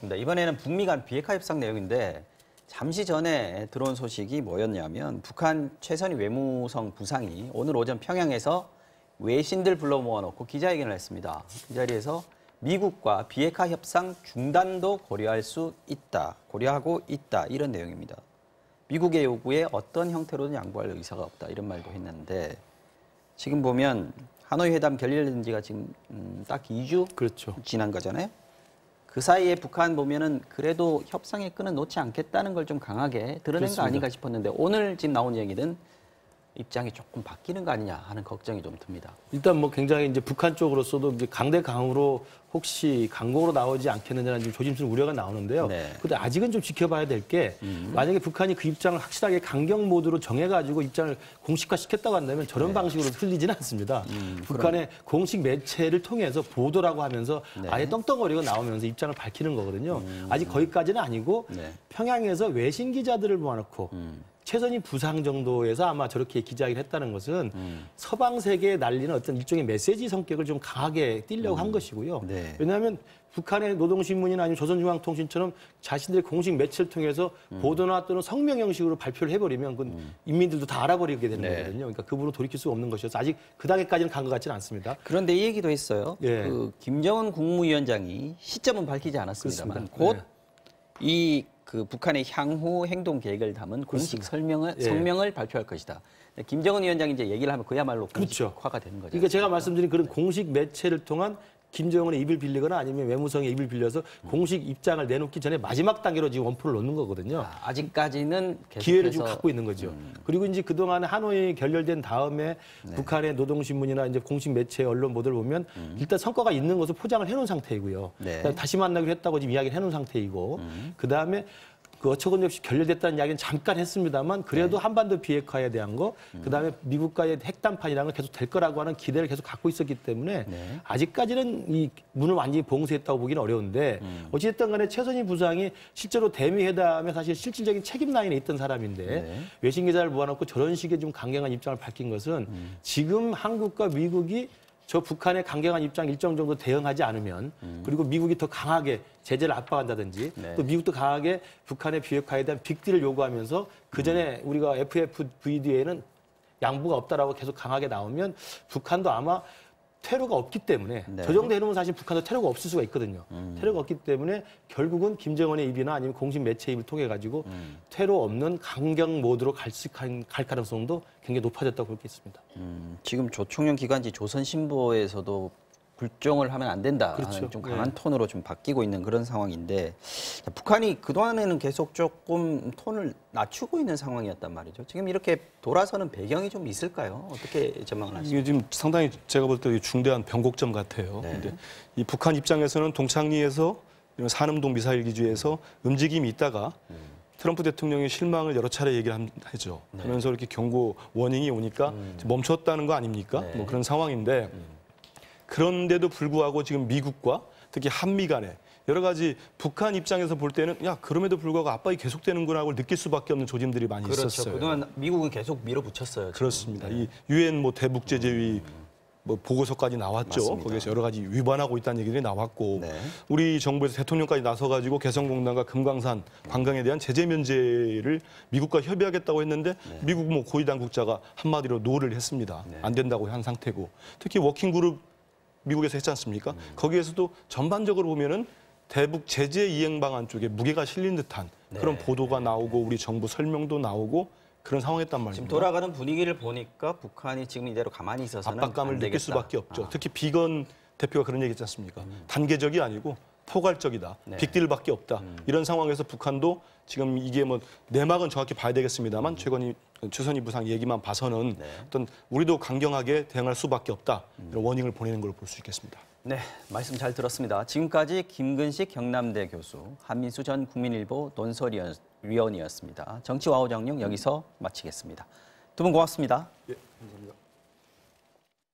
알겠습니다. 이번에는 북미 간 비핵화 협상 내용인데 잠시 전에 들어온 소식이 뭐였냐면 북한 최선희 외무성 부상이 오늘 오전 평양에서 외신들 불러 모아놓고 기자회견을 했습니다. 이 자리에서 미국과 비핵화 협상 중단도 고려하고 있다 이런 내용입니다. 미국의 요구에 어떤 형태로든 양보할 의사가 없다 이런 말도 했는데 지금 보면 하노이 회담 결렬된 지가 지금 딱 2주 그렇죠. 지난 거잖아요. 그 사이에 북한 보면은 그래도 협상의 끈은 놓지 않겠다는 걸 좀 강하게 드러낸 그렇습니다. 거 아닌가 싶었는데 오늘 지금 나온 얘기는 입장이 조금 바뀌는 거 아니냐 하는 걱정이 좀 듭니다. 일단 뭐 굉장히 이제 북한 쪽으로서도 이제 강대강으로 혹시 강공으로 나오지 않겠느냐는 지금 조심스러운 우려가 나오는데요. 네. 근데 아직은 좀 지켜봐야 될 게 만약에 북한이 그 입장을 확실하게 강경 모드로 정해가지고 입장을 공식화시켰다고 한다면 저런 방식으로 흘리지는 않습니다. 북한의 공식 매체를 통해서 보도라고 하면서 아예 떵떵거리고 나오면서 입장을 밝히는 거거든요. 아직 거기까지는 아니고 평양에서 외신 기자들을 모아놓고 최선희 부상 정도에서 아마 저렇게 기자회견을 했다는 것은 서방 세계에 날리는 어떤 일종의 메시지 성격을 좀 강하게 띠려고 한 것이고요. 네. 왜냐하면 북한의 노동신문이나 아니면 조선중앙통신처럼 자신들의 공식 매체를 통해서 보도나 또는 성명 형식으로 발표를 해버리면 그건 인민들도 다 알아버리게 되는 거거든요. 그러니까 그 부분으로 돌이킬 수가 없는 것이어서 아직 그 단계까지는 간 것 같지는 않습니다. 그런데 이 얘기도 했어요. 예. 그 김정은 국무위원장이 시점은 밝히지 않았습니다만 그렇습니다. 곧 그 북한의 향후 행동 계획을 담은 공식 성명을 발표할 것이다. 김정은 위원장이 이제 얘기를 하면 그야말로 공식화가 되는 거죠. 그러니까 제가 말씀드린 그런 공식 매체를 통한 김정은의 입을 빌리거나 아니면 외무성의 입을 빌려서 공식 입장을 내놓기 전에 마지막 단계로 지금 원포를 놓는 거거든요. 아직까지는 기회를 지금 갖고 있는 거죠. 그리고 이제 그동안 하노이 결렬된 다음에 북한의 노동신문이나 이제 공식 매체 언론 보도를 보면 일단 성과가 있는 것을 포장을 해놓은 상태이고요. 다시 만나기로 했다고 지금 이야기를 해놓은 상태이고 그 다음에 그 어처구니없이 결렬됐다는 이야기는 잠깐 했습니다만 그래도 한반도 비핵화에 대한 거 그다음에 미국과의 핵담판이라는 건 계속 될 거라고 하는 기대를 계속 갖고 있었기 때문에 아직까지는 이 문을 완전히 봉쇄했다고 보기는 어려운데 어찌됐든 간에 최선희 부상이 실제로 대미 회담에 사실 실질적인 책임 라인에 있던 사람인데 외신 기자를 모아놓고 저런 식의 좀 강경한 입장을 밝힌 것은 지금 한국과 미국이 저 북한의 강경한 입장 일정 정도 대응하지 않으면 그리고 미국이 더 강하게 제재를 압박한다든지 또 미국도 강하게 북한의 비핵화에 대한 빅딜을 요구하면서 그전에 우리가 FFVD에는 양보가 없다라고 계속 강하게 나오면 북한도 아마 테러가 없기 때문에 저 정도 해놓으면 사실 북한도 테러가 없을 수가 있거든요. 테러가 없기 때문에 결국은 김정은의 입이나 아니면 공식 매체 입을 통해 가지고 테러 없는 강경 모드로 갈 가능성도 굉장히 높아졌다고 볼 수 있습니다. 지금 조총련 기관지 조선신보에서도 불종을 하면 안 된다. 그렇죠. 좀 강한 톤으로 좀 바뀌고 있는 그런 상황인데 북한이 그동안에는 계속 조금 톤을 낮추고 있는 상황이었단 말이죠. 지금 이렇게 돌아서는 배경이 좀 있을까요? 어떻게 전망을 하십니까? 이게 지금 상당히 제가 볼 때 중대한 변곡점 같아요. 근데 이 북한 입장에서는 동창리에서 이런 산음동 미사일 기지에서 움직임이 있다가 트럼프 대통령의 실망을 여러 차례 얘기를 하죠. 하면서 이렇게 경고 워닝이 오니까 멈췄다는 거 아닙니까? 뭐 그런 상황인데 그런데도 불구하고 지금 미국과 특히 한미 간에 여러 가지 북한 입장에서 볼 때는 야 그럼에도 불구하고 압박이 계속되는구나 하고 느낄 수밖에 없는 조짐들이 많이 있었어요. 그동안 미국은 계속 밀어붙였어요. 지금. 그렇습니다. 이 유엔 뭐 대북 제재위 뭐 보고서까지 나왔죠. 맞습니다. 거기에서 여러 가지 위반하고 있다는 얘기들이 나왔고 우리 정부에서 대통령까지 나서가지고 개성공단과 금강산 관광에 대한 제재 면제를 미국과 협의하겠다고 했는데 미국 뭐 고위 당국자가 한마디로 노를 했습니다. 안 된다고 한 상태고 특히 워킹그룹 미국에서 했지 않습니까? 거기에서도 전반적으로 보면은 대북 제재 이행 방안 쪽에 무게가 실린 듯한 그런 보도가 나오고 우리 정부 설명도 나오고 그런 상황이었단 말입니다. 지금 돌아가는 분위기를 보니까 북한이 지금 이대로 가만히 있어서는 압박감을 느낄 수밖에 없죠. 특히 비건 대표가 그런 얘기 했지 않습니까? 단계적이 아니고 포괄적이다. 빅딜밖에 없다. 이런 상황에서 북한도 지금 이게 뭐 내막은 정확히 봐야 되겠습니다만 최선희 부상 얘기만 봐서는 어떤 우리도 강경하게 대응할 수밖에 없다. 이런 워닝을 보내는 걸로 볼 수 있겠습니다. 네, 말씀 잘 들었습니다. 지금까지 김근식 경남대 교수, 한민수 전 국민일보 논설위원이었습니다. 정치와우 정령 여기서 마치겠습니다. 두 분 고맙습니다. 예, 감사합니다.